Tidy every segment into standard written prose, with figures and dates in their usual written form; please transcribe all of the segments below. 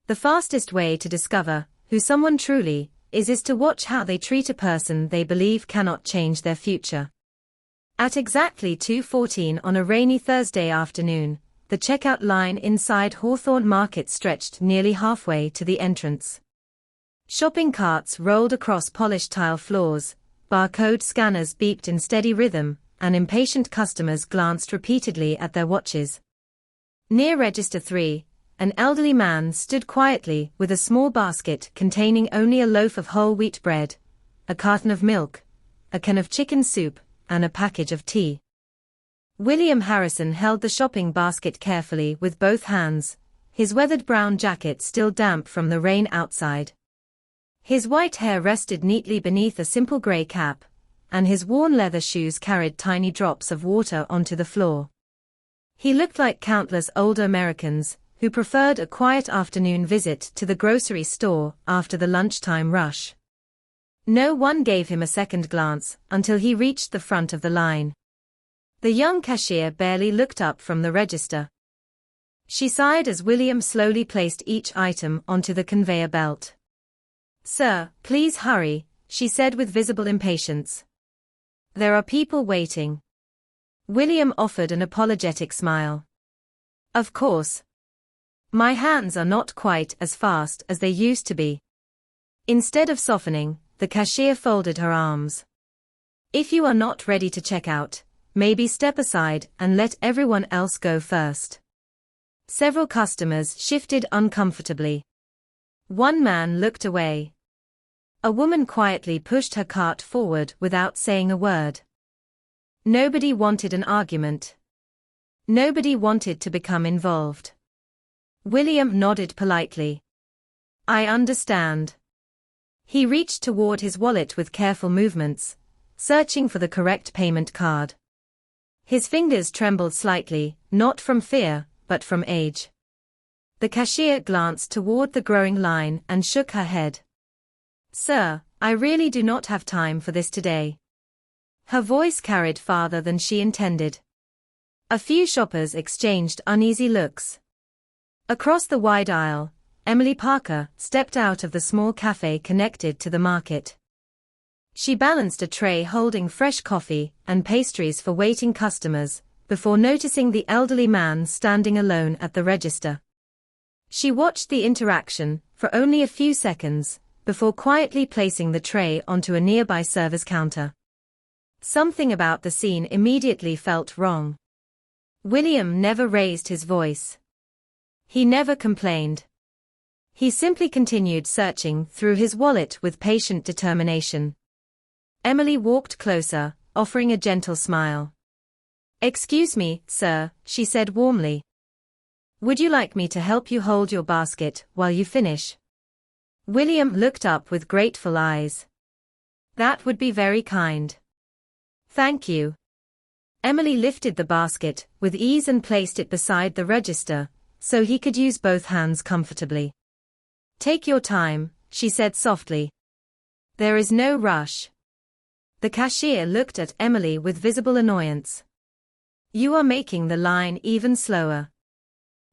The fastest way to discover who someone truly is to watch how they treat a person they believe cannot change their future. At exactly 2:14 on a rainy Thursday afternoon, the checkout line inside Hawthorne Market stretched nearly halfway to the entrance. Shopping carts rolled across polished tile floors, barcode scanners beeped in steady rhythm, and impatient customers glanced repeatedly at their watches. Near Register 3, an elderly man stood quietly with a small basket containing only a loaf of whole wheat bread, a carton of milk, a can of chicken soup, and a package of tea. William Harrison held the shopping basket carefully with both hands, his weathered brown jacket still damp from the rain outside. His white hair rested neatly beneath a simple gray cap, and his worn leather shoes carried tiny drops of water onto the floor. He looked like countless older Americans who preferred a quiet afternoon visit to the grocery store after the lunchtime rush. No one gave him a second glance until he reached the front of the line. The young cashier barely looked up from the register. She sighed as William slowly placed each item onto the conveyor belt. "Sir, please hurry," she said with visible impatience. "There are people waiting." William offered an apologetic smile. "Of course. My hands are not quite as fast as they used to be." Instead of softening, the cashier folded her arms. "If you are not ready to check out, maybe step aside and let everyone else go first." Several customers shifted uncomfortably. One man looked away. A woman quietly pushed her cart forward without saying a word. Nobody wanted an argument. Nobody wanted to become involved. William nodded politely. "I understand." He reached toward his wallet with careful movements, searching for the correct payment card. His fingers trembled slightly, not from fear, but from age. The cashier glanced toward the growing line and shook her head. "Sir, I really do not have time for this today." Her voice carried farther than she intended. A few shoppers exchanged uneasy looks. Across the wide aisle, Emily Parker stepped out of the small cafe connected to the market. She balanced a tray holding fresh coffee and pastries for waiting customers, before noticing the elderly man standing alone at the register. She watched the interaction for only a few seconds, before quietly placing the tray onto a nearby service counter. Something about the scene immediately felt wrong. William never raised his voice. He never complained. He simply continued searching through his wallet with patient determination. Emily walked closer, offering a gentle smile. "Excuse me, sir," she said warmly. "Would you like me to help you hold your basket while you finish?" William looked up with grateful eyes. "That would be very kind. Thank you." Emily lifted the basket with ease and placed it beside the register, so he could use both hands comfortably. "Take your time," she said softly. "There is no rush." The cashier looked at Emily with visible annoyance. "You are making the line even slower."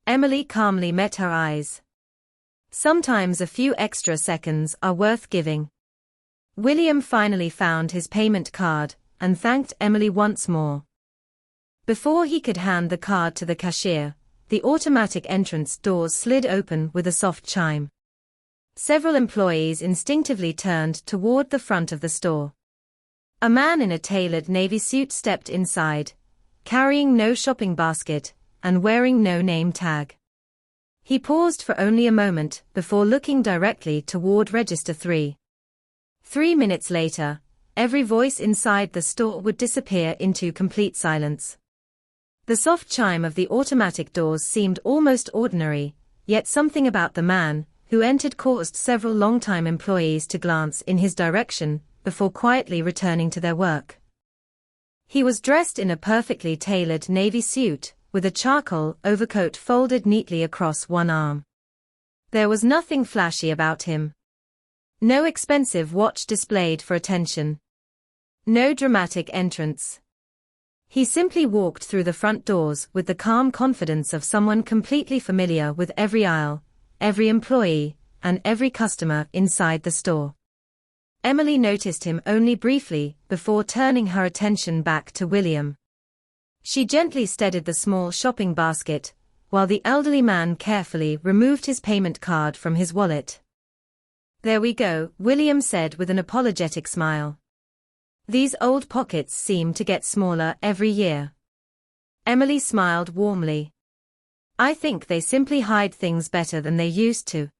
Emily calmly met her eyes. "Sometimes a few extra seconds are worth giving." William finally found his payment card and thanked Emily once more. Before he could hand the card to the cashier, the automatic entrance doors slid open with a soft chime. Several employees instinctively turned toward the front of the store. A man in a tailored navy suit stepped inside, carrying no shopping basket and wearing no name tag. He paused for only a moment before looking directly toward Register 3. 3 minutes later, every voice inside the store would disappear into complete silence. The soft chime of the automatic doors seemed almost ordinary, yet something about the man who entered caused several longtime employees to glance in his direction before quietly returning to their work. He was dressed in a perfectly tailored navy suit, with a charcoal overcoat folded neatly across one arm. There was nothing flashy about him. No expensive watch displayed for attention. No dramatic entrance. He simply walked through the front doors with the calm confidence of someone completely familiar with every aisle, every employee, and every customer inside the store. Emily noticed him only briefly before turning her attention back to William. She gently steadied the small shopping basket, while the elderly man carefully removed his payment card from his wallet. "There we go," William said with an apologetic smile. "These old pockets seem to get smaller every year." Emily smiled warmly. "I think they simply hide things better than they used to."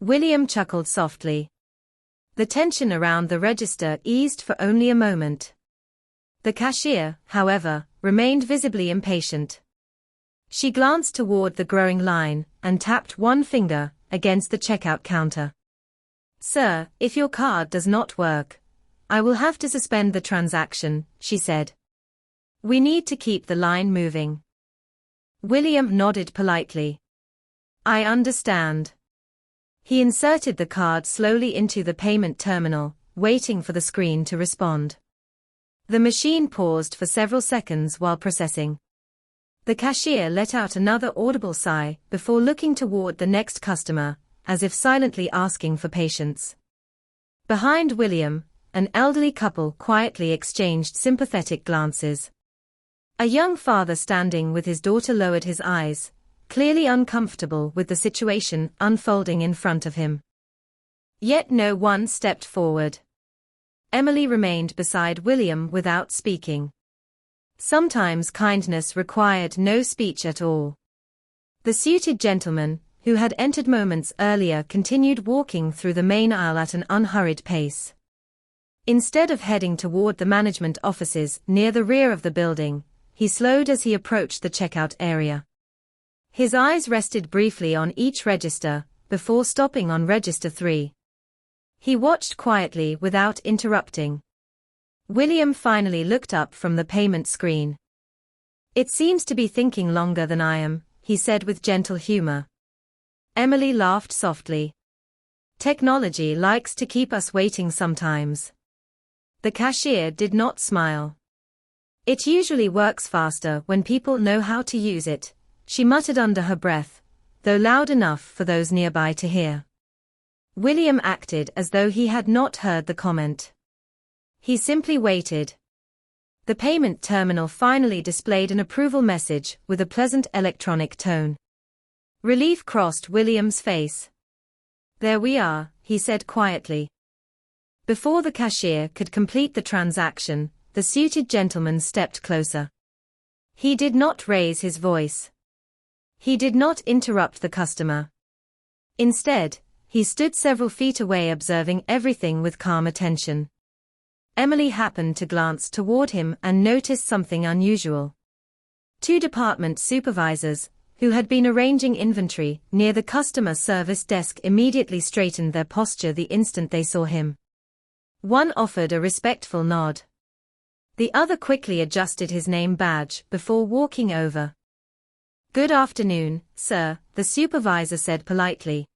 William chuckled softly. The tension around the register eased for only a moment. The cashier, however, remained visibly impatient. She glanced toward the growing line and tapped one finger against the checkout counter. "Sir, if your card does not work, I will have to suspend the transaction," she said. "We need to keep the line moving." William nodded politely. "I understand." He inserted the card slowly into the payment terminal, waiting for the screen to respond. The machine paused for several seconds while processing. The cashier let out another audible sigh before looking toward the next customer, as if silently asking for patience. Behind William, an elderly couple quietly exchanged sympathetic glances. A young father standing with his daughter lowered his eyes, clearly uncomfortable with the situation unfolding in front of him. Yet no one stepped forward. Emily remained beside William without speaking. Sometimes kindness required no speech at all. The suited gentleman, who had entered moments earlier, continued walking through the main aisle at an unhurried pace. Instead of heading toward the management offices near the rear of the building, he slowed as he approached the checkout area. His eyes rested briefly on each register, before stopping on register 3. He watched quietly without interrupting. William finally looked up from the payment screen. "It seems to be thinking longer than I am," he said with gentle humor. Emily laughed softly. "Technology likes to keep us waiting sometimes." The cashier did not smile. "It usually works faster when people know how to use it," she muttered under her breath, though loud enough for those nearby to hear. William acted as though he had not heard the comment. He simply waited. The payment terminal finally displayed an approval message with a pleasant electronic tone. Relief crossed William's face. "There we are," he said quietly. Before the cashier could complete the transaction, the suited gentleman stepped closer. He did not raise his voice. He did not interrupt the customer. Instead, he stood several feet away observing everything with calm attention. Emily happened to glance toward him and noticed something unusual. Two department supervisors, who had been arranging inventory near the customer service desk, immediately straightened their posture the instant they saw him. One offered a respectful nod. The other quickly adjusted his name badge before walking over. "Good afternoon, sir," the supervisor said politely.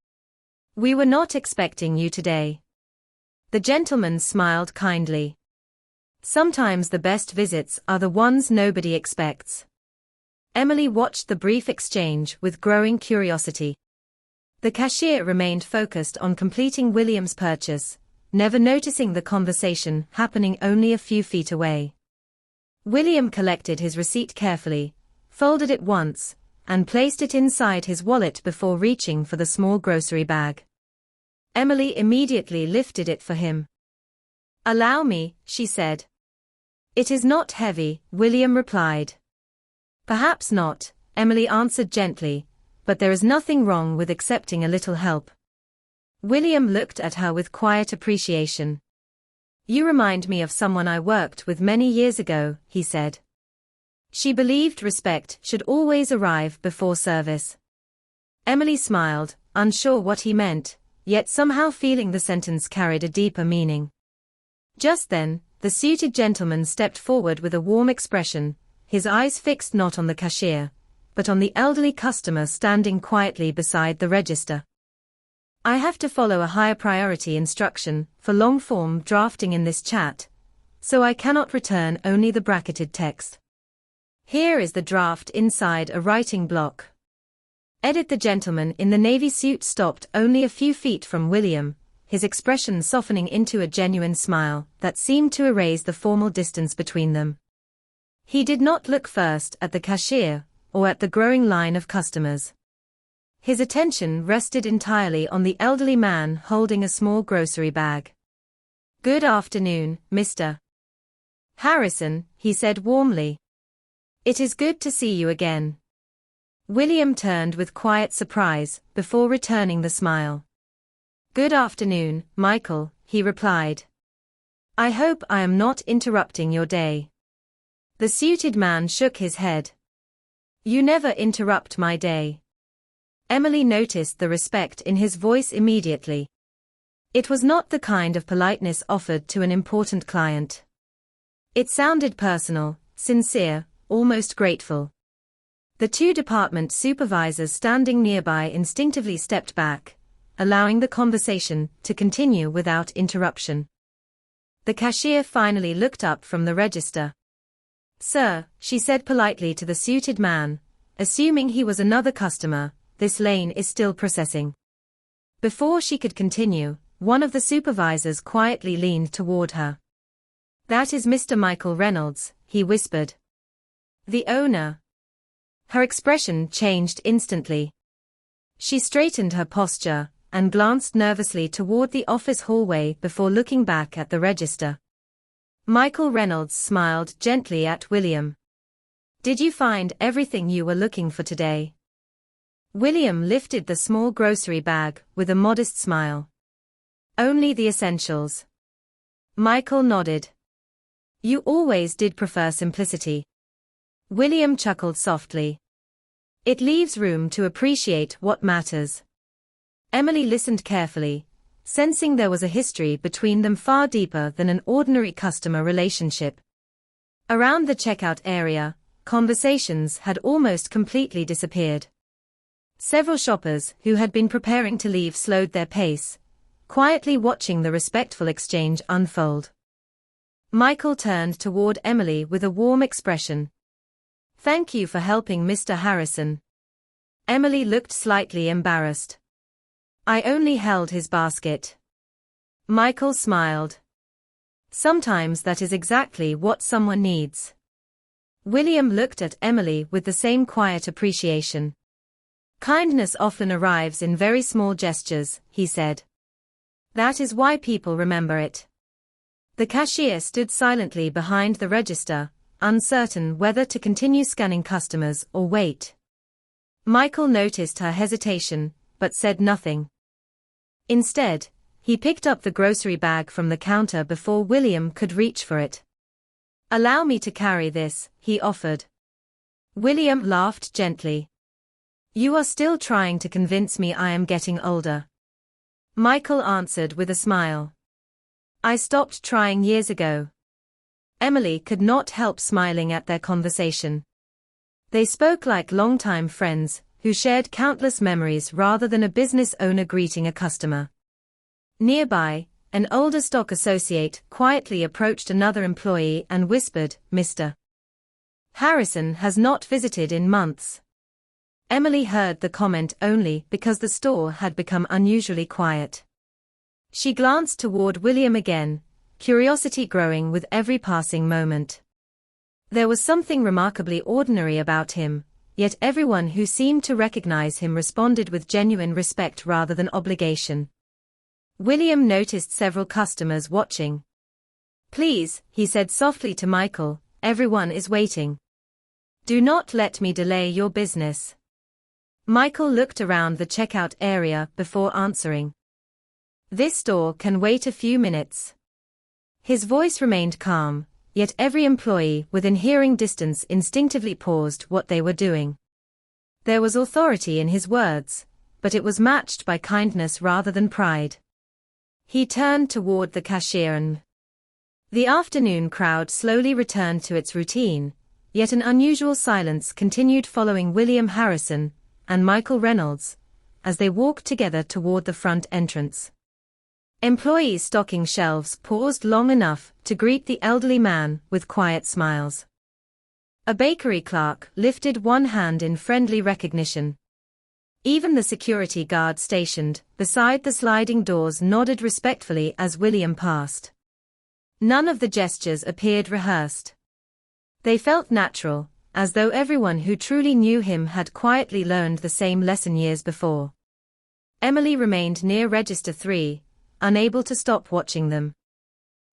"We were not expecting you today." The gentleman smiled kindly. Sometimes the best visits are the ones nobody expects. Emily watched the brief exchange with growing curiosity. The cashier remained focused on completing William's purchase, never noticing the conversation happening only a few feet away. William collected his receipt carefully, folded it once, and placed it inside his wallet before reaching for the small grocery bag. Emily immediately lifted it for him. "Allow me," she said. "It is not heavy," William replied. "Perhaps not," Emily answered gently, "but there is nothing wrong with accepting a little help." William looked at her with quiet appreciation. "You remind me of someone I worked with many years ago," he said. She believed respect should always arrive before service. Emily smiled, unsure what he meant, yet somehow feeling the sentence carried a deeper meaning. Just then, the suited gentleman stepped forward with a warm expression, his eyes fixed not on the cashier, but on the elderly customer standing quietly beside the register. "I have to follow a higher priority instruction for long-form drafting in this chat, so I cannot return only the bracketed text. Here is the draft inside a writing block." The gentleman in the navy suit stopped only a few feet from William, his expression softening into a genuine smile that seemed to erase the formal distance between them. He did not look first at the cashier, or at the growing line of customers. His attention rested entirely on the elderly man holding a small grocery bag. "Good afternoon, Mr. Harrison," he said warmly. "It is good to see you again." William turned with quiet surprise, before returning the smile. "Good afternoon, Michael," he replied. "I hope I am not interrupting your day." The suited man shook his head. "You never interrupt my day." Emily noticed the respect in his voice immediately. It was not the kind of politeness offered to an important client. It sounded personal, sincere, almost grateful. The two department supervisors standing nearby instinctively stepped back, allowing the conversation to continue without interruption. The cashier finally looked up from the register. "Sir," she said politely to the suited man, assuming he was another customer, "this lane is still processing." Before she could continue, one of the supervisors quietly leaned toward her. "That is Mr. Michael Reynolds," he whispered. "The owner." Her expression changed instantly. She straightened her posture and glanced nervously toward the office hallway before looking back at the register. Michael Reynolds smiled gently at William. "Did you find everything you were looking for today?" William lifted the small grocery bag with a modest smile. "Only the essentials." Michael nodded. "You always did prefer simplicity." William chuckled softly. "It leaves room to appreciate what matters." Emily listened carefully, sensing there was a history between them far deeper than an ordinary customer relationship. Around the checkout area, conversations had almost completely disappeared. Several shoppers who had been preparing to leave slowed their pace, quietly watching the respectful exchange unfold. Michael turned toward Emily with a warm expression. "Thank you for helping Mr. Harrison." Emily looked slightly embarrassed. "I only held his basket." Michael smiled. "Sometimes that is exactly what someone needs." William looked at Emily with the same quiet appreciation. "Kindness often arrives in very small gestures," he said. "That is why people remember it." The cashier stood silently behind the register, uncertain whether to continue scanning customers or wait. Michael noticed her hesitation, but said nothing. Instead, he picked up the grocery bag from the counter before William could reach for it. "Allow me to carry this," he offered. William laughed gently. "You are still trying to convince me I am getting older." Michael answered with a smile. "I stopped trying years ago." Emily could not help smiling at their conversation. They spoke like longtime friends, who shared countless memories rather than a business owner greeting a customer. Nearby, an older stock associate quietly approached another employee and whispered, "Mr. Harrison has not visited in months." Emily heard the comment only because the store had become unusually quiet. She glanced toward William again, curiosity growing with every passing moment. There was something remarkably ordinary about him, yet everyone who seemed to recognize him responded with genuine respect rather than obligation. William noticed several customers watching. "Please," he said softly to Michael, "everyone is waiting. Do not let me delay your business." Michael looked around the checkout area before answering. "This store can wait a few minutes." His voice remained calm, yet every employee within hearing distance instinctively paused what they were doing. There was authority in his words, but it was matched by kindness rather than pride. He turned toward the cashier and the afternoon crowd slowly returned to its routine, yet an unusual silence continued following William Harrison and Michael Reynolds as they walked together toward the front entrance. Employees stocking shelves paused long enough to greet the elderly man with quiet smiles. A bakery clerk lifted one hand in friendly recognition. Even the security guard stationed beside the sliding doors nodded respectfully as William passed. None of the gestures appeared rehearsed. They felt natural, as though everyone who truly knew him had quietly learned the same lesson years before. Emily remained near Register 3, unable to stop watching them.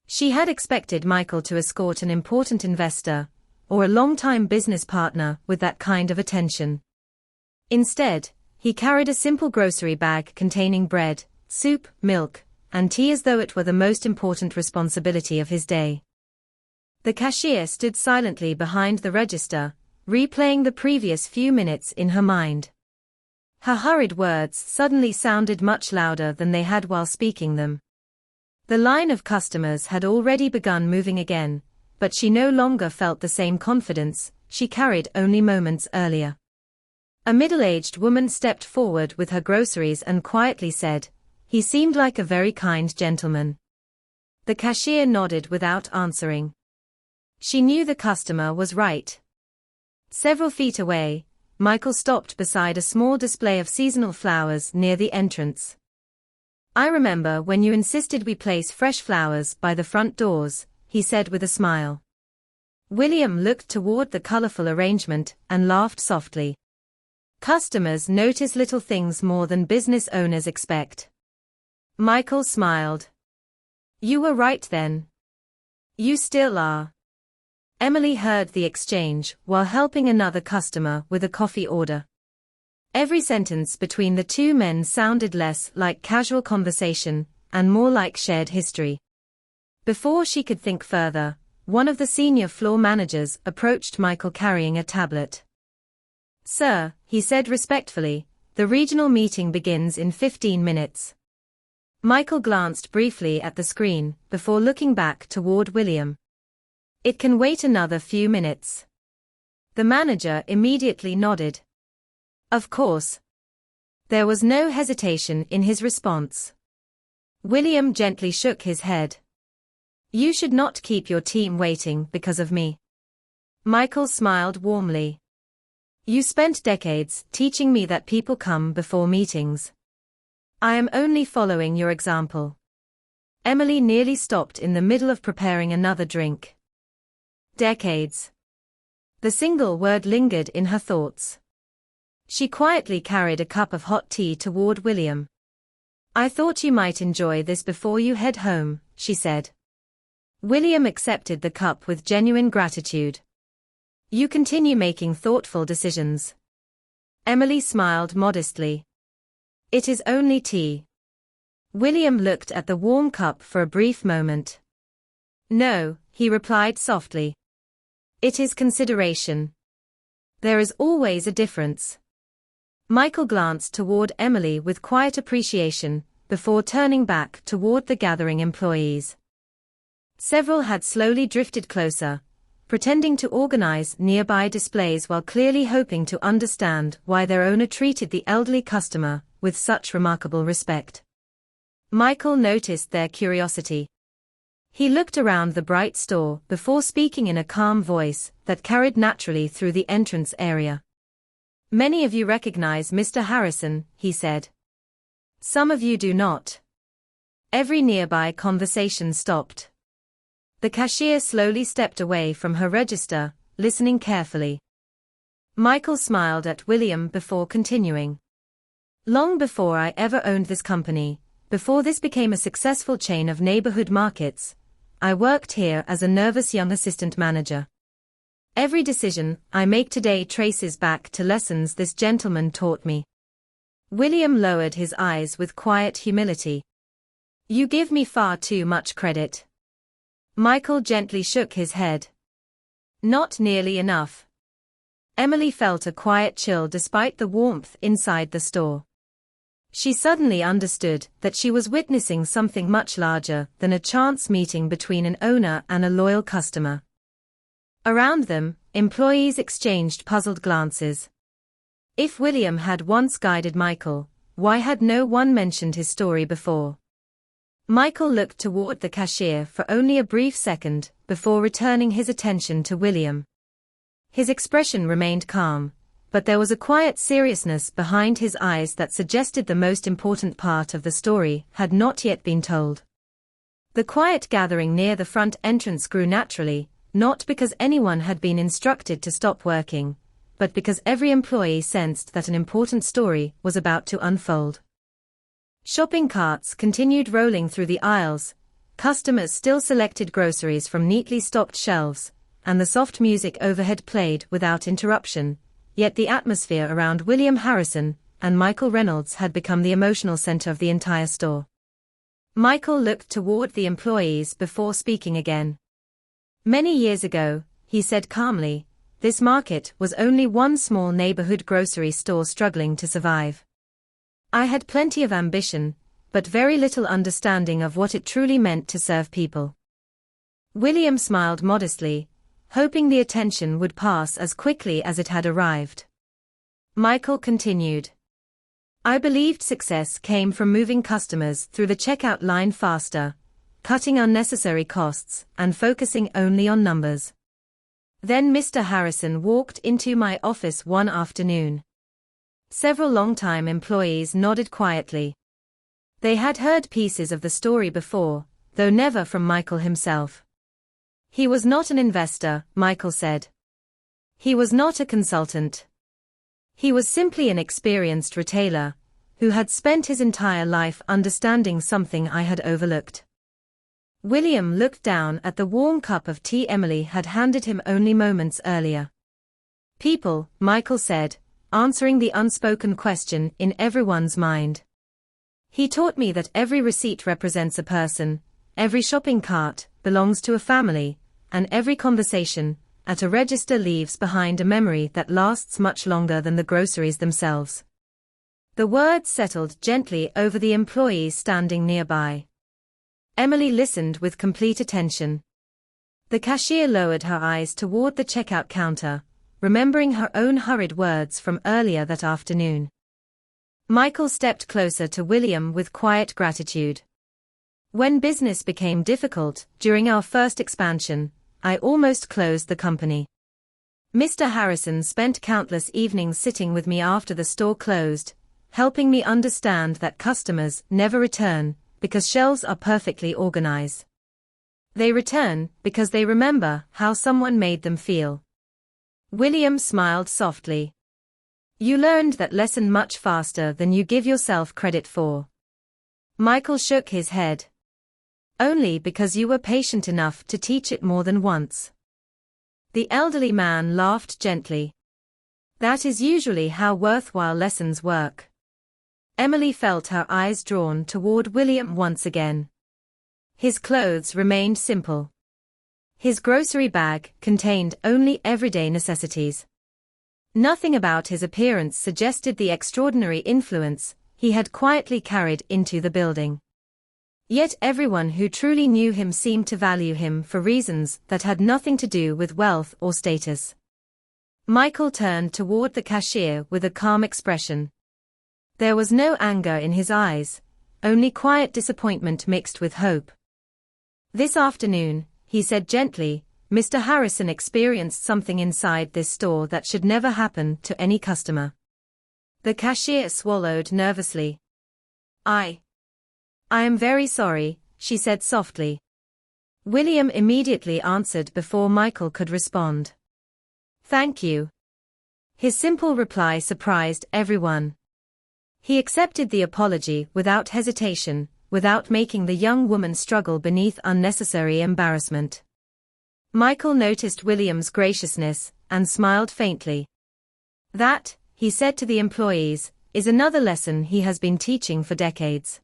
She had expected Michael to escort an important investor, or a long-time business partner with that kind of attention. Instead, he carried a simple grocery bag containing bread, soup, milk, and tea as though it were the most important responsibility of his day. The cashier stood silently behind the register, replaying the previous few minutes in her mind. Her hurried words suddenly sounded much louder than they had while speaking them. The line of customers had already begun moving again, but she no longer felt the same confidence she carried only moments earlier. A middle-aged woman stepped forward with her groceries and quietly said, "He seemed like a very kind gentleman." The cashier nodded without answering. She knew the customer was right. Several feet away, Michael stopped beside a small display of seasonal flowers near the entrance. "I remember when you insisted we place fresh flowers by the front doors," he said with a smile. William looked toward the colorful arrangement and laughed softly. Customers notice little things more than business owners expect. Michael smiled. "You were right then. You still are." Emily heard the exchange while helping another customer with a coffee order. Every sentence between the two men sounded less like casual conversation and more like shared history. Before she could think further, one of the senior floor managers approached Michael carrying a tablet. "Sir," he said respectfully, "the regional meeting begins in 15 minutes. Michael glanced briefly at the screen before looking back toward William. "It can wait another few minutes." The manager immediately nodded. Of course. There was no hesitation in his response. William gently shook his head. "You should not keep your team waiting because of me." Michael smiled warmly. "You spent decades teaching me that people come before meetings. I am only following your example." Emily nearly stopped in the middle of preparing another drink. Decades. The single word lingered in her thoughts. She quietly carried a cup of hot tea toward William. "I thought you might enjoy this before you head home," she said. William accepted the cup with genuine gratitude. "You continue making thoughtful decisions." Emily smiled modestly. "It is only tea." William looked at the warm cup for a brief moment. "No," he replied softly. "It is consideration. There is always a difference." Michael glanced toward Emily with quiet appreciation, before turning back toward the gathering employees. Several had slowly drifted closer, pretending to organize nearby displays while clearly hoping to understand why their owner treated the elderly customer with such remarkable respect. Michael noticed their curiosity. He looked around the bright store before speaking in a calm voice that carried naturally through the entrance area. "Many of you recognize Mr. Harrison," he said. "Some of you do not." Every nearby conversation stopped. The cashier slowly stepped away from her register, listening carefully. Michael smiled at William before continuing. "Long before I ever owned this company, before this became a successful chain of neighborhood markets, I worked here as a nervous young assistant manager. Every decision I make today traces back to lessons this gentleman taught me." William lowered his eyes with quiet humility. "You give me far too much credit." Michael gently shook his head. "Not nearly enough." Emily felt a quiet chill despite the warmth inside the store. She suddenly understood that she was witnessing something much larger than a chance meeting between an owner and a loyal customer. Around them, employees exchanged puzzled glances. If William had once guided Michael, why had no one mentioned his story before? Michael looked toward the cashier for only a brief second before returning his attention to William. His expression remained calm, but there was a quiet seriousness behind his eyes that suggested the most important part of the story had not yet been told. The quiet gathering near the front entrance grew naturally, not because anyone had been instructed to stop working, but because every employee sensed that an important story was about to unfold. Shopping carts continued rolling through the aisles, customers still selected groceries from neatly stocked shelves, and the soft music overhead played without interruption, yet the atmosphere around William Harrison and Michael Reynolds had become the emotional center of the entire store. Michael looked toward the employees before speaking again. Many years ago, he said calmly, this market was only one small neighborhood grocery store struggling to survive. I had plenty of ambition, but very little understanding of what it truly meant to serve people. William smiled modestly, hoping the attention would pass as quickly as it had arrived. Michael continued. I believed success came from moving customers through the checkout line faster, cutting unnecessary costs, and focusing only on numbers. Then Mr. Harrison walked into my office one afternoon. Several longtime employees nodded quietly. They had heard pieces of the story before, though never from Michael himself. He was not an investor, Michael said. He was not a consultant. He was simply an experienced retailer, who had spent his entire life understanding something I had overlooked. William looked down at the warm cup of tea Emily had handed him only moments earlier. People, Michael said, answering the unspoken question in everyone's mind. He taught me that every receipt represents a person, every shopping cart belongs to a family, and every conversation at a register leaves behind a memory that lasts much longer than the groceries themselves. The words settled gently over the employees standing nearby. Emily listened with complete attention. The cashier lowered her eyes toward the checkout counter, remembering her own hurried words from earlier that afternoon. Michael stepped closer to William with quiet gratitude. When business became difficult during our first expansion, I almost closed the company. Mr. Harrison spent countless evenings sitting with me after the store closed, helping me understand that customers never return because shelves are perfectly organized. They return because they remember how someone made them feel. William smiled softly. You learned that lesson much faster than you give yourself credit for. Michael shook his head. Only because you were patient enough to teach it more than once. The elderly man laughed gently. That is usually how worthwhile lessons work. Emily felt her eyes drawn toward William once again. His clothes remained simple. His grocery bag contained only everyday necessities. Nothing about his appearance suggested the extraordinary influence he had quietly carried into the building. Yet everyone who truly knew him seemed to value him for reasons that had nothing to do with wealth or status. Michael turned toward the cashier with a calm expression. There was no anger in his eyes, only quiet disappointment mixed with hope. This afternoon, he said gently, Mr. Harrison experienced something inside this store that should never happen to any customer. The cashier swallowed nervously. I am very sorry, she said softly. William immediately answered before Michael could respond. Thank you. His simple reply surprised everyone. He accepted the apology without hesitation, without making the young woman struggle beneath unnecessary embarrassment. Michael noticed William's graciousness and smiled faintly. That, he said to the employees, is another lesson he has been teaching for decades.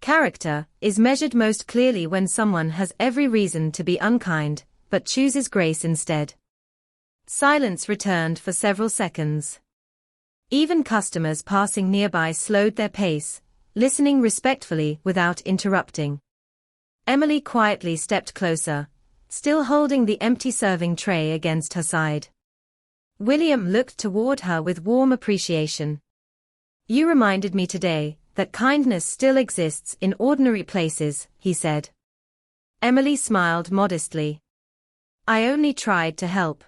Character is measured most clearly when someone has every reason to be unkind, but chooses grace instead. Silence returned for several seconds. Even customers passing nearby slowed their pace, listening respectfully without interrupting. Emily quietly stepped closer, still holding the empty serving tray against her side. William looked toward her with warm appreciation. You reminded me today that kindness still exists in ordinary places, he said. Emily smiled modestly. I only tried to help.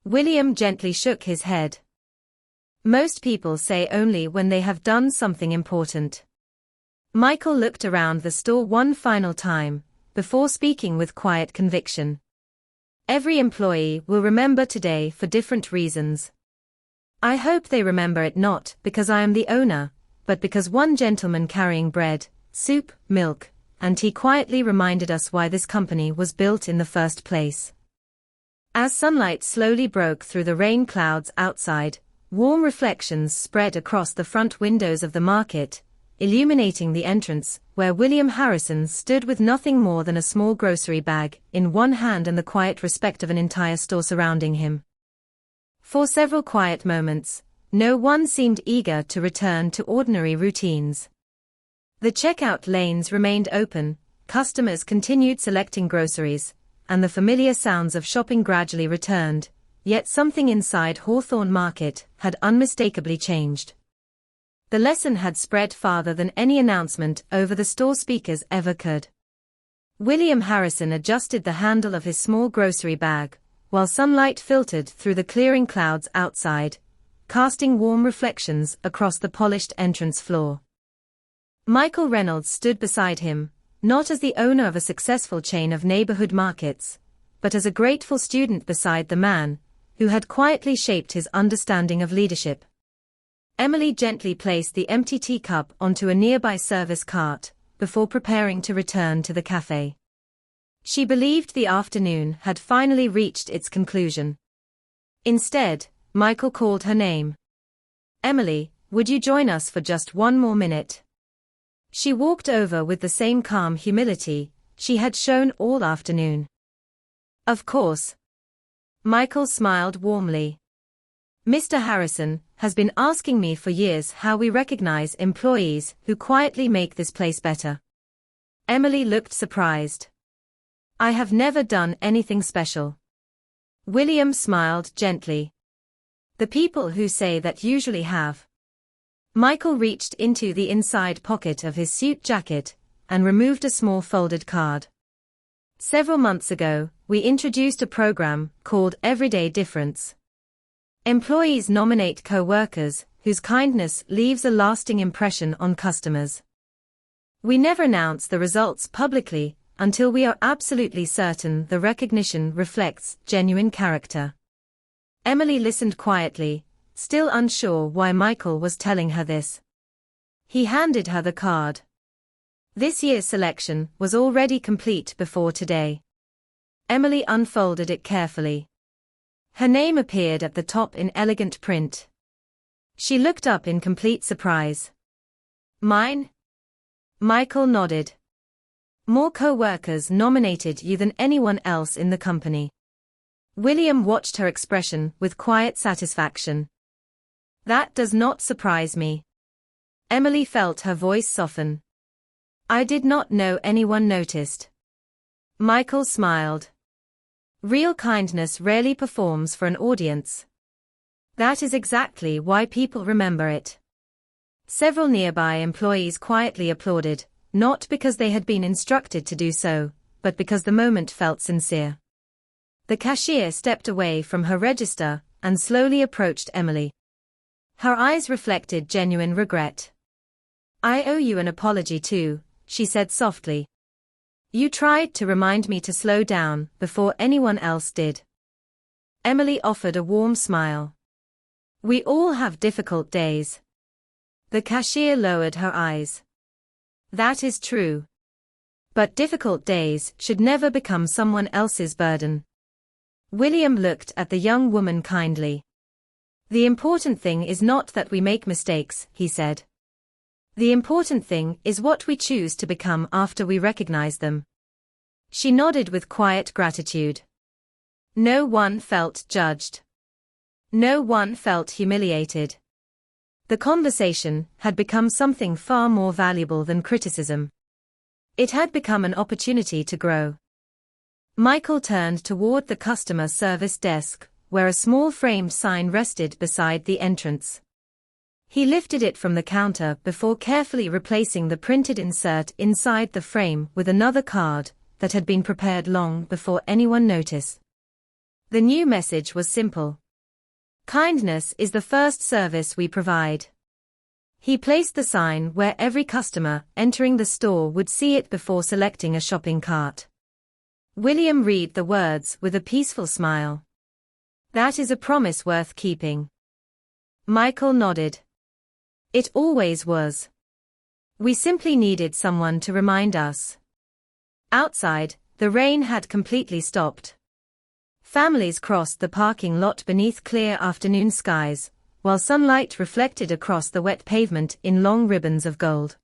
William gently shook his head. Most people say only when they have done something important. Michael looked around the store one final time, before speaking with quiet conviction. Every employee will remember today for different reasons. I hope they remember it not because I am the owner, but because one gentleman carrying bread, soup, milk, and tea quietly reminded us why this company was built in the first place. As sunlight slowly broke through the rain clouds outside, warm reflections spread across the front windows of the market, illuminating the entrance, where William Harrison stood with nothing more than a small grocery bag in one hand and the quiet respect of an entire store surrounding him. For several quiet moments, no one seemed eager to return to ordinary routines. The checkout lanes remained open, customers continued selecting groceries, and the familiar sounds of shopping gradually returned, yet something inside Hawthorne Market had unmistakably changed. The lesson had spread farther than any announcement over the store speakers ever could. William Harrison adjusted the handle of his small grocery bag, while sunlight filtered through the clearing clouds outside, casting warm reflections across the polished entrance floor. Michael Reynolds stood beside him, not as the owner of a successful chain of neighborhood markets, but as a grateful student beside the man who had quietly shaped his understanding of leadership. Emily gently placed the empty teacup onto a nearby service cart, before preparing to return to the cafe. She believed the afternoon had finally reached its conclusion. Instead, Michael called her name. "Emily, would you join us for just one more minute?" She walked over with the same calm humility she had shown all afternoon. "Of course." Michael smiled warmly. "Mr. Harrison has been asking me for years how we recognize employees who quietly make this place better." Emily looked surprised. "I have never done anything special." William smiled gently. "The people who say that usually have." Michael reached into the inside pocket of his suit jacket and removed a small folded card. "Several months ago, we introduced a program called Everyday Difference. Employees nominate co-workers whose kindness leaves a lasting impression on customers. We never announce the results publicly until we are absolutely certain the recognition reflects genuine character." Emily listened quietly, still unsure why Michael was telling her this. He handed her the card. This year's selection was already complete before today. Emily unfolded it carefully. Her name appeared at the top in elegant print. She looked up in complete surprise. "Mine?" Michael nodded. "More co-workers nominated you than anyone else in the company." William watched her expression with quiet satisfaction. "That does not surprise me." Emily felt her voice soften. "I did not know anyone noticed." Michael smiled. "Real kindness rarely performs for an audience. That is exactly why people remember it." Several nearby employees quietly applauded, not because they had been instructed to do so, but because the moment felt sincere. The cashier stepped away from her register and slowly approached Emily. Her eyes reflected genuine regret. "I owe you an apology too," she said softly. "You tried to remind me to slow down before anyone else did." Emily offered a warm smile. "We all have difficult days." The cashier lowered her eyes. "That is true. But difficult days should never become someone else's burden." William looked at the young woman kindly. "The important thing is not that we make mistakes," he said. "The important thing is what we choose to become after we recognize them." She nodded with quiet gratitude. No one felt judged. No one felt humiliated. The conversation had become something far more valuable than criticism. It had become an opportunity to grow. Michael turned toward the customer service desk, where a small framed sign rested beside the entrance. He lifted it from the counter before carefully replacing the printed insert inside the frame with another card that had been prepared long before anyone noticed. The new message was simple. Kindness is the first service we provide. He placed the sign where every customer entering the store would see it before selecting a shopping cart. William read the words with a peaceful smile. That is a promise worth keeping. Michael nodded. It always was. We simply needed someone to remind us. Outside, the rain had completely stopped. Families crossed the parking lot beneath clear afternoon skies, while sunlight reflected across the wet pavement in long ribbons of gold.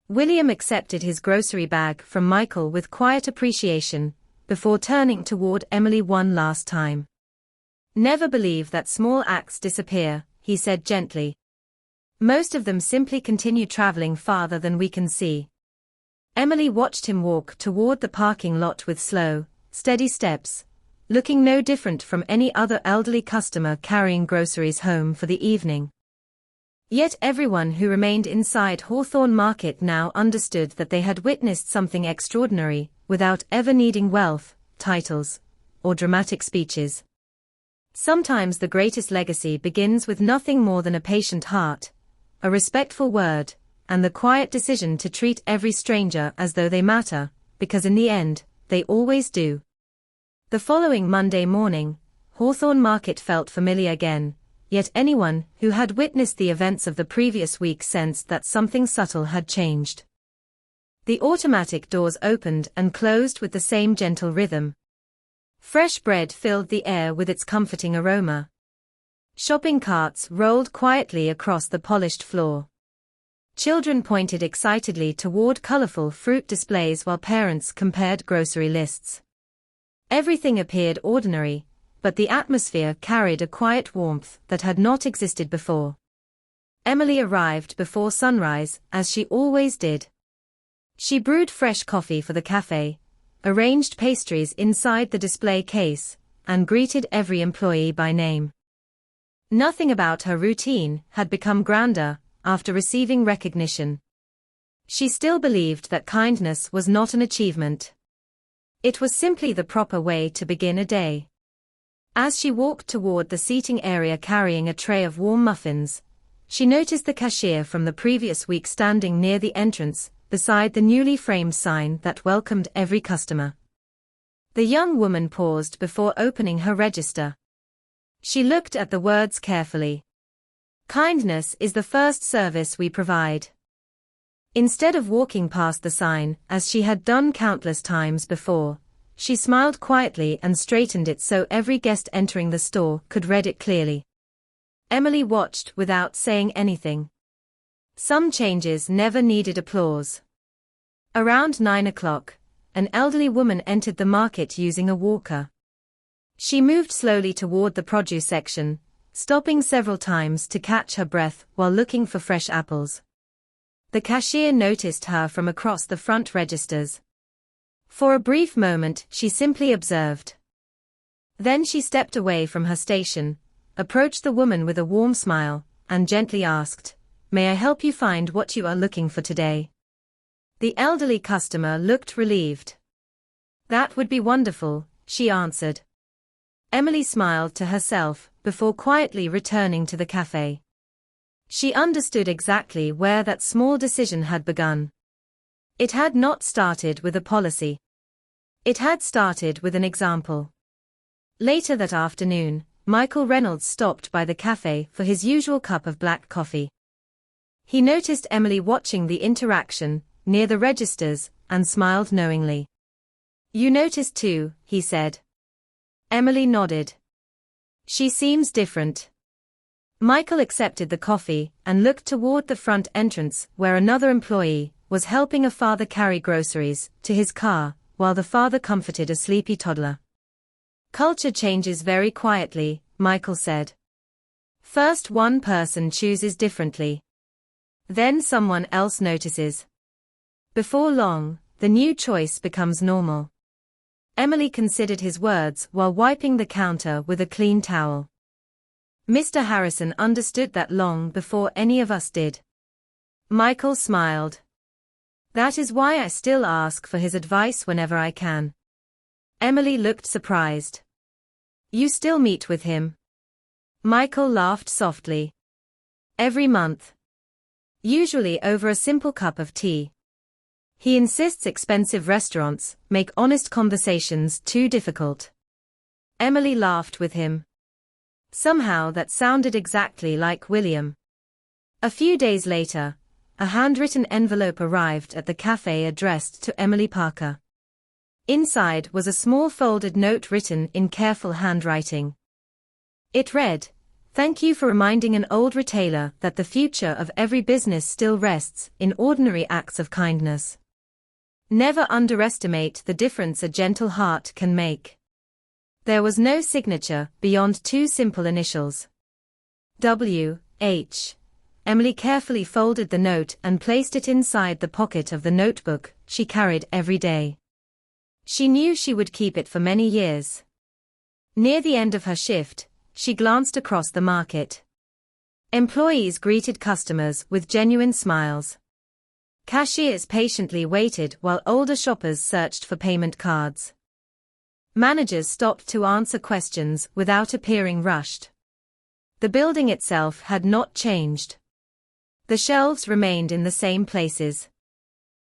William accepted his grocery bag from Michael with quiet appreciation, before turning toward Emily one last time. Never believe that small acts disappear, he said gently. Most of them simply continue traveling farther than we can see. Emily watched him walk toward the parking lot with slow, steady steps, looking no different from any other elderly customer carrying groceries home for the evening. Yet everyone who remained inside Hawthorne Market now understood that they had witnessed something extraordinary, without ever needing wealth, titles, or dramatic speeches. Sometimes the greatest legacy begins with nothing more than a patient heart, a respectful word, and the quiet decision to treat every stranger as though they matter, because in the end, they always do. The following Monday morning, Hawthorne Market felt familiar again, yet anyone who had witnessed the events of the previous week sensed that something subtle had changed. The automatic doors opened and closed with the same gentle rhythm. Fresh bread filled the air with its comforting aroma. Shopping carts rolled quietly across the polished floor. Children pointed excitedly toward colorful fruit displays while parents compared grocery lists. Everything appeared ordinary, but the atmosphere carried a quiet warmth that had not existed before. Emily arrived before sunrise, as she always did. She brewed fresh coffee for the cafe, arranged pastries inside the display case, and greeted every employee by name. Nothing about her routine had become grander after receiving recognition. She still believed that kindness was not an achievement. It was simply the proper way to begin a day. As she walked toward the seating area carrying a tray of warm muffins, she noticed the cashier from the previous week standing near the entrance, beside the newly framed sign that welcomed every customer. The young woman paused before opening her register. She looked at the words carefully. Kindness is the first service we provide. Instead of walking past the sign, as she had done countless times before, she smiled quietly and straightened it so every guest entering the store could read it clearly. Emily watched without saying anything. Some changes never needed applause. Around 9 o'clock, an elderly woman entered the market using a walker. She moved slowly toward the produce section, stopping several times to catch her breath while looking for fresh apples. The cashier noticed her from across the front registers. For a brief moment she simply observed. Then she stepped away from her station, approached the woman with a warm smile, and gently asked, "May I help you find what you are looking for today?" The elderly customer looked relieved. "That would be wonderful," she answered. Emily smiled to herself, before quietly returning to the cafe. She understood exactly where that small decision had begun. It had not started with a policy. It had started with an example. Later that afternoon, Michael Reynolds stopped by the cafe for his usual cup of black coffee. He noticed Emily watching the interaction near the registers and smiled knowingly. "You noticed too," he said. Emily nodded. "She seems different." Michael accepted the coffee and looked toward the front entrance where another employee was helping a father carry groceries to his car, while the father comforted a sleepy toddler. "Culture changes very quietly," Michael said. "First one person chooses differently. Then someone else notices. Before long, the new choice becomes normal." Emily considered his words while wiping the counter with a clean towel. "Mr. Harrison understood that long before any of us did." Michael smiled. "That is why I still ask for his advice whenever I can." Emily looked surprised. "You still meet with him?" Michael laughed softly. Every month. Usually over a simple cup of tea. He insists expensive restaurants make honest conversations too difficult. Emily laughed with him. Somehow that sounded exactly like William. A few days later, a handwritten envelope arrived at the cafe addressed to Emily Parker. Inside was a small folded note written in careful handwriting. It read, "Thank you for reminding an old retailer that the future of every business still rests in ordinary acts of kindness. Never underestimate the difference a gentle heart can make." There was no signature beyond two simple initials. W.H. Emily carefully folded the note and placed it inside the pocket of the notebook she carried every day. She knew she would keep it for many years. Near the end of her shift, she glanced across the market. Employees greeted customers with genuine smiles. Cashiers patiently waited while older shoppers searched for payment cards. Managers stopped to answer questions without appearing rushed. The building itself had not changed. The shelves remained in the same places.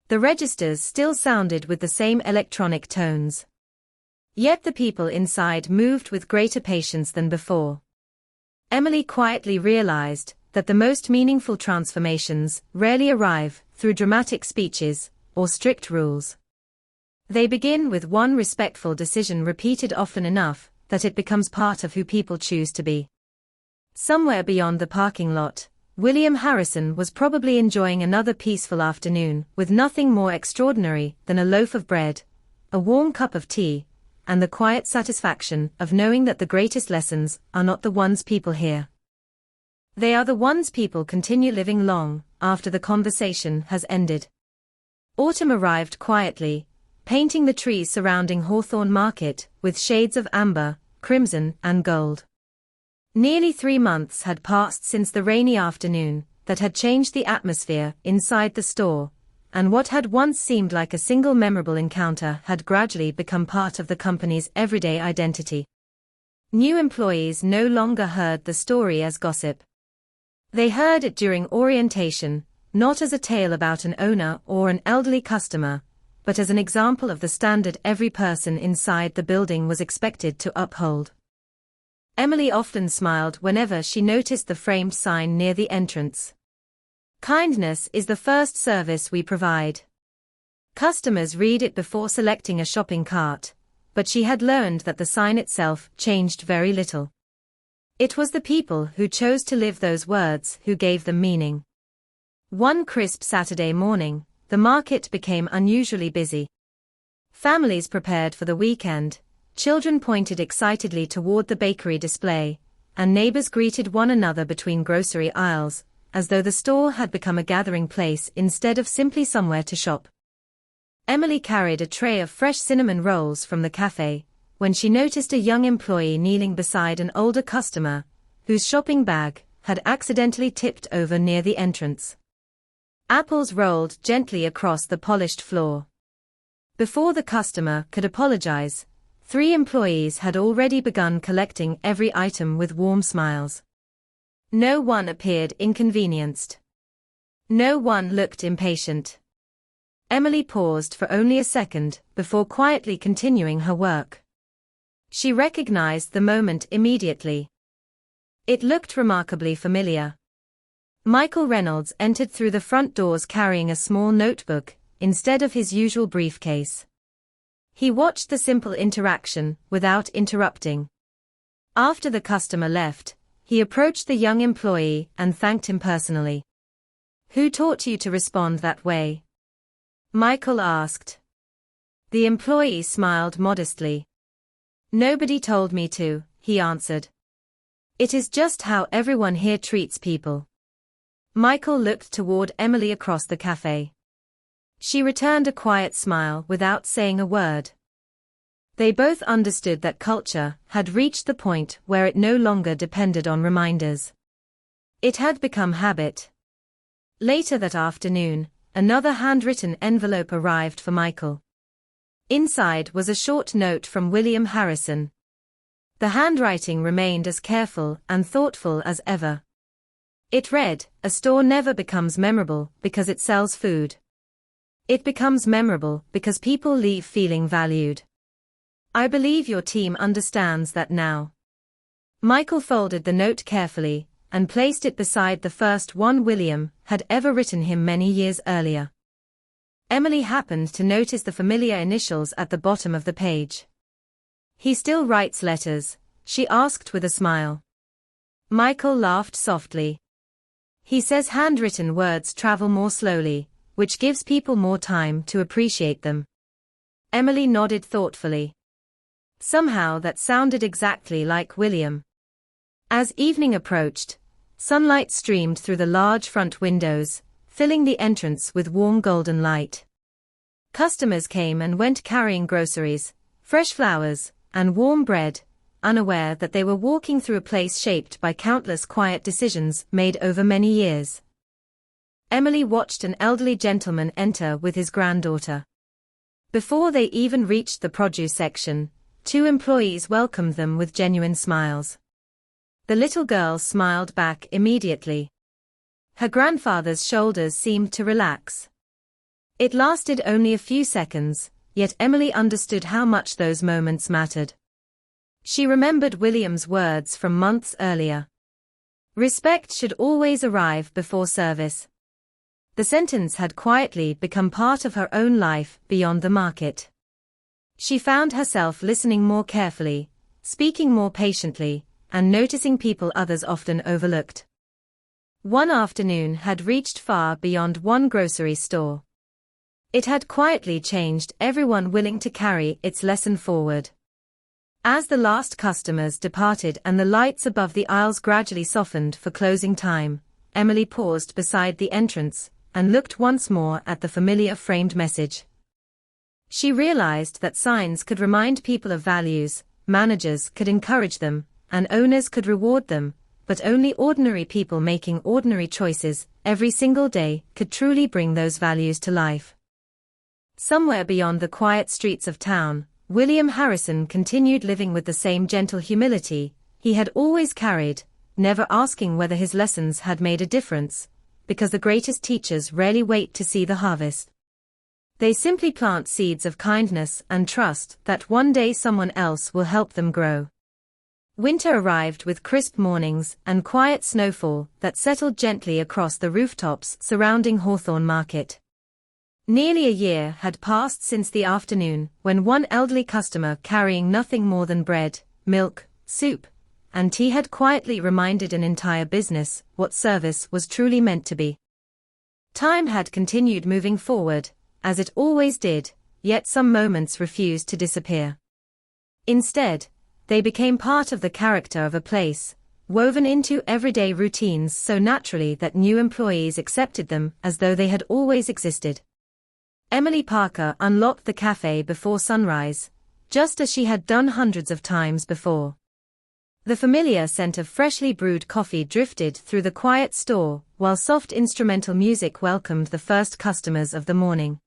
The registers still sounded with the same electronic tones. Yet the people inside moved with greater patience than before. Emily quietly realized that the most meaningful transformations rarely arrive through dramatic speeches or strict rules. They begin with one respectful decision repeated often enough that it becomes part of who people choose to be. Somewhere beyond the parking lot, William Harrison was probably enjoying another peaceful afternoon with nothing more extraordinary than a loaf of bread, a warm cup of tea, and the quiet satisfaction of knowing that the greatest lessons are not the ones people hear. They are the ones people continue living long after the conversation has ended. Autumn arrived quietly, painting the trees surrounding Hawthorne Market with shades of amber, crimson, and gold. Nearly 3 months had passed since the rainy afternoon that had changed the atmosphere inside the store, and what had once seemed like a single memorable encounter had gradually become part of the company's everyday identity. New employees no longer heard the story as gossip. They heard it during orientation, not as a tale about an owner or an elderly customer, but as an example of the standard every person inside the building was expected to uphold. Emily often smiled whenever she noticed the framed sign near the entrance. "Kindness is the first service we provide." Customers read it before selecting a shopping cart, but she had learned that the sign itself changed very little. It was the people who chose to live those words who gave them meaning. One crisp Saturday morning, the market became unusually busy. Families prepared for the weekend, children pointed excitedly toward the bakery display, and neighbors greeted one another between grocery aisles, as though the store had become a gathering place instead of simply somewhere to shop. Emily carried a tray of fresh cinnamon rolls from the cafe, when she noticed a young employee kneeling beside an older customer, whose shopping bag had accidentally tipped over near the entrance. Apples rolled gently across the polished floor. Before the customer could apologize, 3 employees had already begun collecting every item with warm smiles. No one appeared inconvenienced. No one looked impatient. Emily paused for only a second before quietly continuing her work. She recognized the moment immediately. It looked remarkably familiar. Michael Reynolds entered through the front doors carrying a small notebook, instead of his usual briefcase. He watched the simple interaction without interrupting. After the customer left, he approached the young employee and thanked him personally. "Who taught you to respond that way?" Michael asked. The employee smiled modestly. "Nobody told me to," he answered. "It is just how everyone here treats people." Michael looked toward Emily across the cafe. She returned a quiet smile without saying a word. They both understood that culture had reached the point where it no longer depended on reminders. It had become habit. Later that afternoon, another handwritten envelope arrived for Michael. Inside was a short note from William Harrison. The handwriting remained as careful and thoughtful as ever. It read, "A store never becomes memorable because it sells food. It becomes memorable because people leave feeling valued. I believe your team understands that now." Michael folded the note carefully and placed it beside the first one William had ever written him many years earlier. Emily happened to notice the familiar initials at the bottom of the page. "He still writes letters?" she asked with a smile. Michael laughed softly. "He says handwritten words travel more slowly, which gives people more time to appreciate them." Emily nodded thoughtfully. Somehow that sounded exactly like William. As evening approached, sunlight streamed through the large front windows, filling the entrance with warm golden light. Customers came and went carrying groceries, fresh flowers, and warm bread, unaware that they were walking through a place shaped by countless quiet decisions made over many years. Emily watched an elderly gentleman enter with his granddaughter. Before they even reached the produce section, 2 employees welcomed them with genuine smiles. The little girl smiled back immediately. Her grandfather's shoulders seemed to relax. It lasted only a few seconds, yet Emily understood how much those moments mattered. She remembered William's words from months earlier. "Respect should always arrive before service." The sentence had quietly become part of her own life beyond the market. She found herself listening more carefully, speaking more patiently, and noticing people others often overlooked. One afternoon had reached far beyond one grocery store. It had quietly changed everyone willing to carry its lesson forward. As the last customers departed and the lights above the aisles gradually softened for closing time, Emily paused beside the entrance and looked once more at the familiar framed message. She realized that signs could remind people of values, managers could encourage them, and owners could reward them, but only ordinary people making ordinary choices every single day could truly bring those values to life. Somewhere beyond the quiet streets of town, William Harrison continued living with the same gentle humility he had always carried, never asking whether his lessons had made a difference, because the greatest teachers rarely wait to see the harvest. They simply plant seeds of kindness and trust that one day someone else will help them grow. Winter arrived with crisp mornings and quiet snowfall that settled gently across the rooftops surrounding Hawthorne Market. Nearly a year had passed since the afternoon when one elderly customer carrying nothing more than bread, milk, soup, and tea had quietly reminded an entire business what service was truly meant to be. Time had continued moving forward, as it always did, yet some moments refused to disappear. Instead, they became part of the character of a place, woven into everyday routines so naturally that new employees accepted them as though they had always existed. Emily Parker unlocked the cafe before sunrise, just as she had done hundreds of times before. The familiar scent of freshly brewed coffee drifted through the quiet store, while soft instrumental music welcomed the first customers of the morning.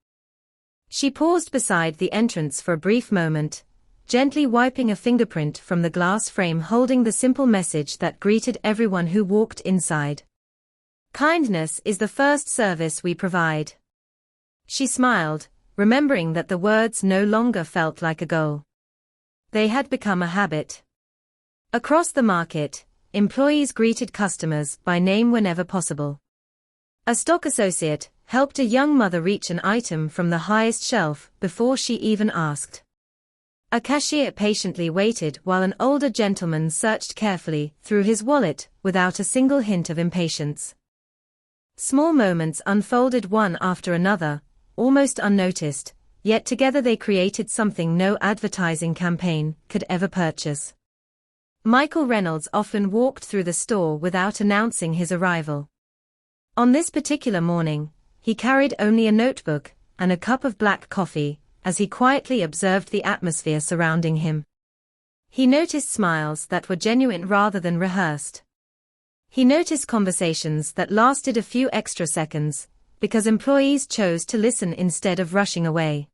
She paused beside the entrance for a brief moment, gently wiping a fingerprint from the glass frame holding the simple message that greeted everyone who walked inside. "Kindness is the first service we provide." She smiled, remembering that the words no longer felt like a goal. They had become a habit. Across the market, employees greeted customers by name whenever possible. A stock associate helped a young mother reach an item from the highest shelf before she even asked. A cashier patiently waited while an older gentleman searched carefully through his wallet without a single hint of impatience. Small moments unfolded one after another, almost unnoticed, yet together they created something no advertising campaign could ever purchase. Michael Reynolds often walked through the store without announcing his arrival. On this particular morning, he carried only a notebook and a cup of black coffee, as he quietly observed the atmosphere surrounding him. He noticed smiles that were genuine rather than rehearsed. He noticed conversations that lasted a few extra seconds, because employees chose to listen instead of rushing away.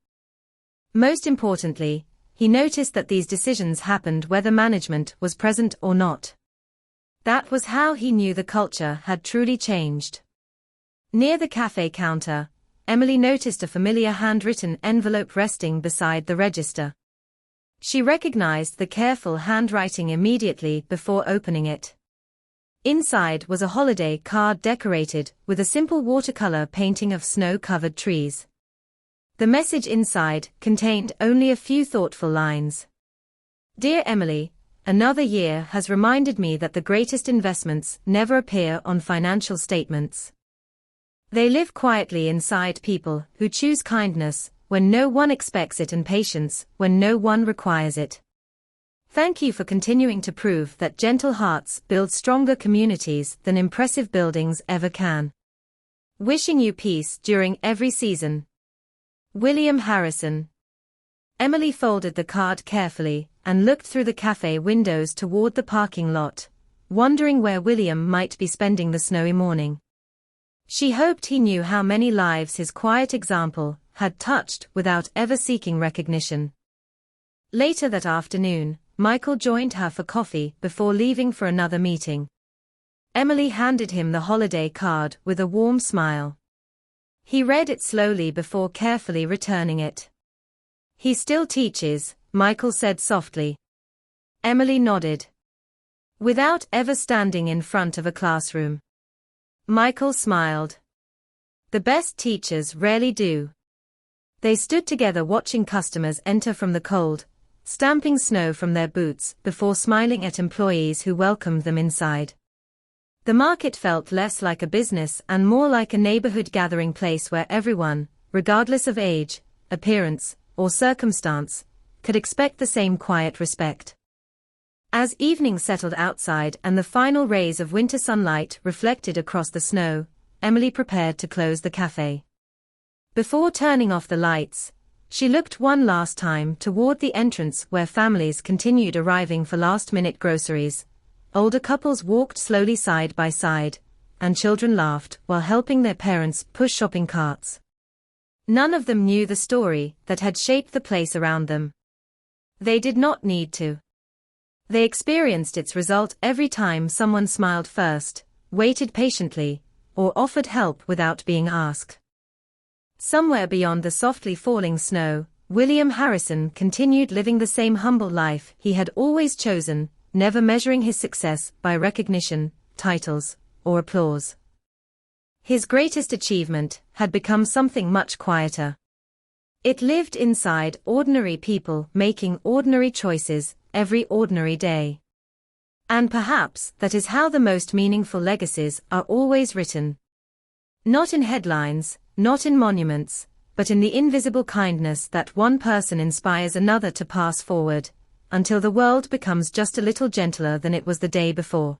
Most importantly, he noticed that these decisions happened whether management was present or not. That was how he knew the culture had truly changed. Near the cafe counter, Emily noticed a familiar handwritten envelope resting beside the register. She recognized the careful handwriting immediately before opening it. Inside was a holiday card decorated with a simple watercolor painting of snow-covered trees. The message inside contained only a few thoughtful lines. Dear Emily, another year has reminded me that the greatest investments never appear on financial statements. They live quietly inside people who choose kindness when no one expects it and patience when no one requires it. Thank you for continuing to prove that gentle hearts build stronger communities than impressive buildings ever can. Wishing you peace during every season. William Harrison. Emily folded the card carefully and looked through the cafe windows toward the parking lot, wondering where William might be spending the snowy morning. She hoped he knew how many lives his quiet example had touched without ever seeking recognition. Later that afternoon, Michael joined her for coffee before leaving for another meeting. Emily handed him the holiday card with a warm smile. He read it slowly before carefully returning it. He still teaches, Michael said softly. Emily nodded. Without ever standing in front of a classroom. Michael smiled. The best teachers rarely do. They stood together watching customers enter from the cold, stamping snow from their boots before smiling at employees who welcomed them inside. The market felt less like a business and more like a neighborhood gathering place where everyone, regardless of age, appearance, or circumstance, could expect the same quiet respect. As evening settled outside and the final rays of winter sunlight reflected across the snow, Emily prepared to close the cafe. Before turning off the lights, she looked one last time toward the entrance where families continued arriving for last-minute groceries. Older couples walked slowly side by side, and children laughed while helping their parents push shopping carts. None of them knew the story that had shaped the place around them. They did not need to. They experienced its result every time someone smiled first, waited patiently, or offered help without being asked. Somewhere beyond the softly falling snow, William Harrison continued living the same humble life he had always chosen, never measuring his success by recognition, titles, or applause. His greatest achievement had become something much quieter. It lived inside ordinary people making ordinary choices every ordinary day. And perhaps that is how the most meaningful legacies are always written. Not in headlines, not in monuments, but in the invisible kindness that one person inspires another to pass forward, until the world becomes just a little gentler than it was the day before.